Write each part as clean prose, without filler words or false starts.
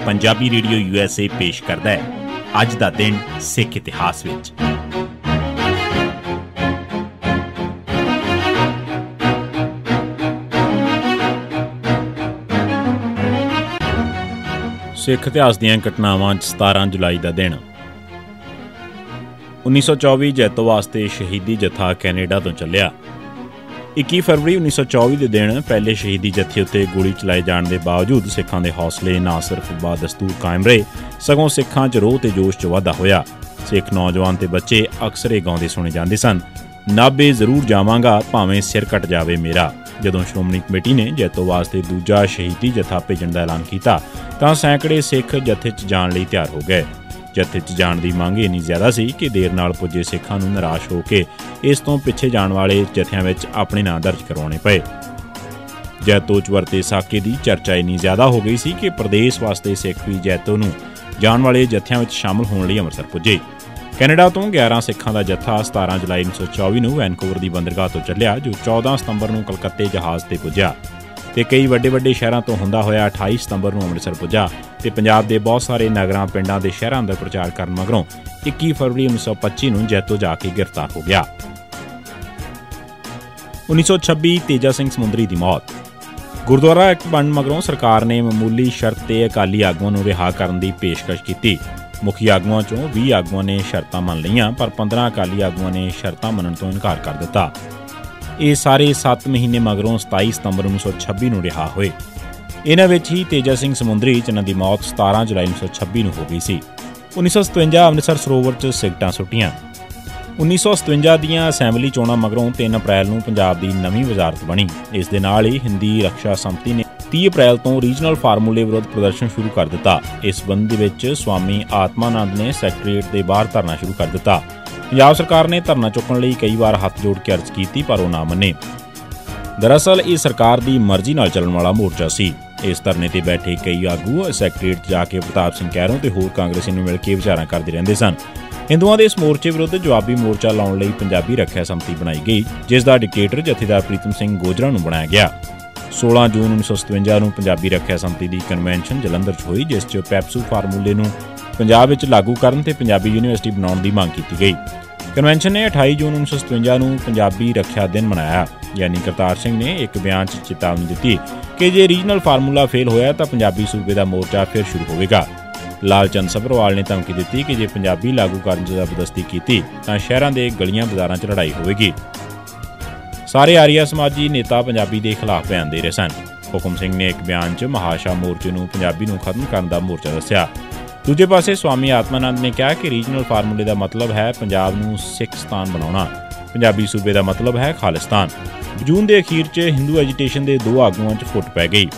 Punjabi radio USA पेश करदा है अज दा दिन सिख इतिहास विच। सिख इतिहास दीआं घटनावां 17 जुलाई दा दिन। 1924 जैतो वास्ते शहीदी जत्था कैनेडा तो चलिया। 21 फरवरी 1924 के दिन पहले शहीदी जत्थे उत्ते गोली चलाए जाने के बावजूद सिखां दे हौसले ना सिर्फ बादस्तूर कायम रहे सगों सिखां च रोह ते जोश च वाधा होया। सिख नौजवान ते बच्चे अक्सर ये गाउंदे सुने जाते सन, नाभे जरूर जावांगा भावें सिर कट जावे मेरा। जदों श्रोमणी कमेटी ने जैतो वास्ते दूजा शहीदी जत्था भेजण दा ऐलान किया तां सैकड़े सिख जत्थे च जाण लई तैयार हो गए। जत्थे च जाण दी मंग इन्नी ज़्यादा सी कि देर नाल पुजे सिखां नूं निराश हो के इस तों पिछे जाण वाले जत्थियां विच अपने नां दर्ज करवाउणे पए। जैतो च वरते साके दी चर्चा इन्नी ज़्यादा हो गई सी कि प्रदेश वास्ते सिख भी जैतो नूं जाण वाले जत्थियां विच शामिल होण लई अमृतसर पुजे। कैनेडा तो 11 सिखां दा जत्था 17 जुलाई 1924 नूं वैनकूवर दी बंदरगाह तो चलिया, जो 14 सितंबर नूं कलकत्ते जहाज़ ते पुज्या ते कई वड्डे शहरां तो हुंदा होया 28 सितंबर नूं अमृतसर पुज्जा ते पंजाब दे बहुत सारे नगरां पिंडां दे शहरां अंदर प्रचार करन मगरों 21 फरवरी 1925 नूं जैतो जाके गिरफ्तार हो गया। 1926 तेजा सिंह समुंदरी दी मौत। गुरुद्वारा एक्ट बनन मगरों सरकार ने मामूली शर्त ते अकाली आगुआं नूं रिहा करन दी पेशकश कीती। मुखी आगुआं चों 20 आगुआं ने शर्तां मन लईआं, पर 15 अकाली आगुआं ने शर्तां मनण तो इनकार कर दिता। ये सारे 7 महीने मगरों 27 सितंबर 1926 नूं रिहा होए। इन्हां विच ही तेजा सिंह समुंदरी जिन्हां दी मौत 17 जुलाई 1926 नूं हो गई सी। 1957 अमृतसर सरोवर च सिगटां सुट्टियां। 1957 दीआं असैंबली चोणां मगरों 3 अप्रैल नूं पंजाब दी नवीं वजारत बनी। इस दे नाल ही हिंदी रक्षा संमति ने 30 अप्रैल तो रीजनल फार्मूले विरुद्ध प्रदर्शन शुरू कर दिता। इस संबंध विच स्वामी आत्मानंद ने सैकटरीएट दे बाहर धरना शुरू कर दिता। पंजाब सरकार ने धरना चुकण लई कई बार हथ जोड़ के अर्ज की, पर वो ना मन्ने। दरअसल ये सरकार की मर्जी नाल चलण वाला मोर्चा सी। इस धरने ते बैठे कई आगू सैकटरीएट जाके प्रताप सिंह कैरों ते होर कांग्रेसी नूं मिल के विचारां करदे रहिंदे सन। हिंदुआं दे इस मोर्चे विरुद्ध जवाबी मोर्चा लाउण लई पंजाबी रखिया संमति बनाई गई, जिस दा डिकटेटर जथेदार प्रीतम सिंह गोजरा नूं बनाया गया। 16 जून 1957 नूं पंजाबी रखिया संमति दी कन्वेंशन जलंधर च होई, जिस च पैप्सू फार्मूले नूं पंजाब विच लागू करन ते पंजाबी यूनीवर्सिटी बनाउण दी मंग कीती गई। कन्वेंशन ने 28 जून 1957 नूं पंजाबी रखिया दिन मनाया। यानी करतार सिंह ने एक बयान च चेतावनी दी कि जे रीजनल फार्मूला फेल होया तां पंजाबी सूबे दा मोर्चा फिर शुरू होवेगा। लाल चंद सभरवाल ने धमकी दी कि जे पंजाबी लागू करन च जबरदस्ती कीती तां शहरां दे गलियां बाज़ारां च लड़ाई होवेगी। सारे आरिया समाजी नेता पंजाबी दे खिलाफ बयान दे रहे सन। हुकम सिंह ने एक बयान च महाशा मोर्चे नूं पंजाबी नूं खत्म करन दा मोर्चा दस्सिया। दूजे पासे स्वामी आत्मानंद ने कहा कि रीजनल फार्मूले का मतलब है पंजाब नूं सिखस्तान बनाउणा, पंजाबी सूबे का मतलब है खालिस्तान। जून के अखीर च हिंदू एजीटेशन के 2 आगुआं च फुट पै गई।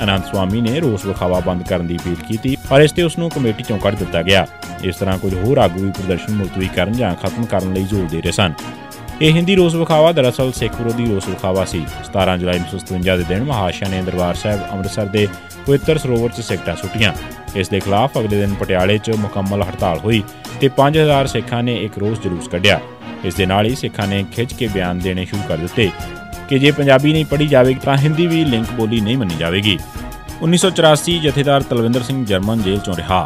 आनंद स्वामी ने रोस विखावा बंद करने की अपील की, पर इस ते उसनूं कमेटी चों कढ दिता गया। इस तरह कुछ होर आगू भी प्रदर्शन मुलतवी करन जां खत्म करने लई जोर दे रहे सन। यह हिंदी रोस विखावा दरअसल सिख विरोधी रोस विखावा सी। 17 जुलाई 1957 के दिन महाशा ने दरबार साहिब अमृतसर के पवित्र सरोवर च सिगटां सुट्टियां। इस दे खिलाफ अगले दिन पटियाले च मुकम्मल हड़ताल हुई ते 5000 सिखां ने एक रोस जलूस कढ़िया। इस दे नाल ही सिखां ने खिंच के बयान देने शुरू कर दिते कि जे पंजाबी नहीं पढ़ी जाएगी तो हिंदी भी लिंक बोली नहीं मनी जाएगी। 1984 जथेदार तलविंदर सिंह जर्मन जेल चों रिहा।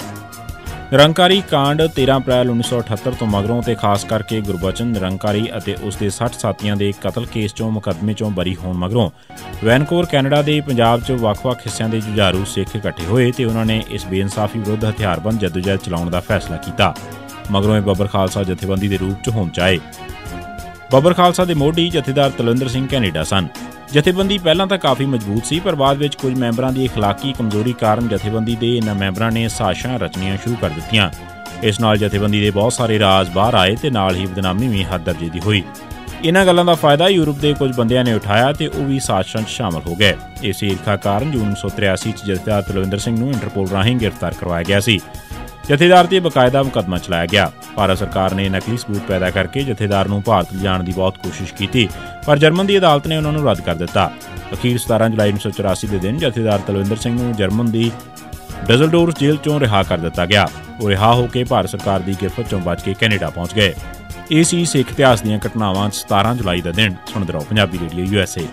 निरंकारी कांड 13 अप्रैल 1978 तो मगरों ते खास करके गुरबचन निरंकारी अते उसके 60 साथियों के कतल केस चों मुकदमे चों बरी होण मगरों वैनकूवर कैनेडा के पंजाब च ਵੱਖ-ਵੱਖ हिस्सों के जुझारू सिख इकट्ठे होए ते उन्होंने इस बेइंसाफी विरुद्ध हथियारबंद जदोजहद चलाउण दा फैसला किया। मगरों बबर खालसा जथेबंदी के रूप च होंद च आए। बबर खालसा के मोढी जथेदार तलविंदर सिंह कैनेडा सन। जथेबंदी पहलां तां काफ़ी मजबूत सी, पर बाद विच कुछ मैंबरां दी अखलाकी कमजोरी कारण जथेबंदी के इन्हां मैंबरां ने साजिशां रचनियां शुरू कर दित्तियां। इस नाल जथेबंदी के बहुत सारे राज बाहर आए ते नाल ही बदनामी भी हद दर्जे की हुई। इन्हां गल्लां दा फायदा यूरोप के कुछ बंदियां ने उठाया ते वो भी साजिशां च शामिल हो गए। इस ईर्खा कारण जून 1983 च जथेदार तलविंदर सिंह नूं इंटरपोल राहीं गिरफ्तार करवाया गया सी। जथेदार ते बकायदा मुकदमा चलाया गया। भारत सरकार ने नकली सबूत पैदा करके जथेदार नूं भारत लिजाण की बहुत कोशिश की, पर जर्मन की अदालत ने उन्होंने रद्द कर दिता। अखीर 17 जुलाई 1984 के दिन जथेदार तलविंदर सिंह नूं जर्मन की डजलडोर्फ जेल चों रिहा कर दिता गया। वो रिहा होकर भारत सरकार की गिरफ्त चों बच के कैनेडा पहुंच गए। ये सी सिख इतिहास दीआं घटनावां 17 जुलाई का दिन। सुणदे रहो पंजाबी रेडियो USA।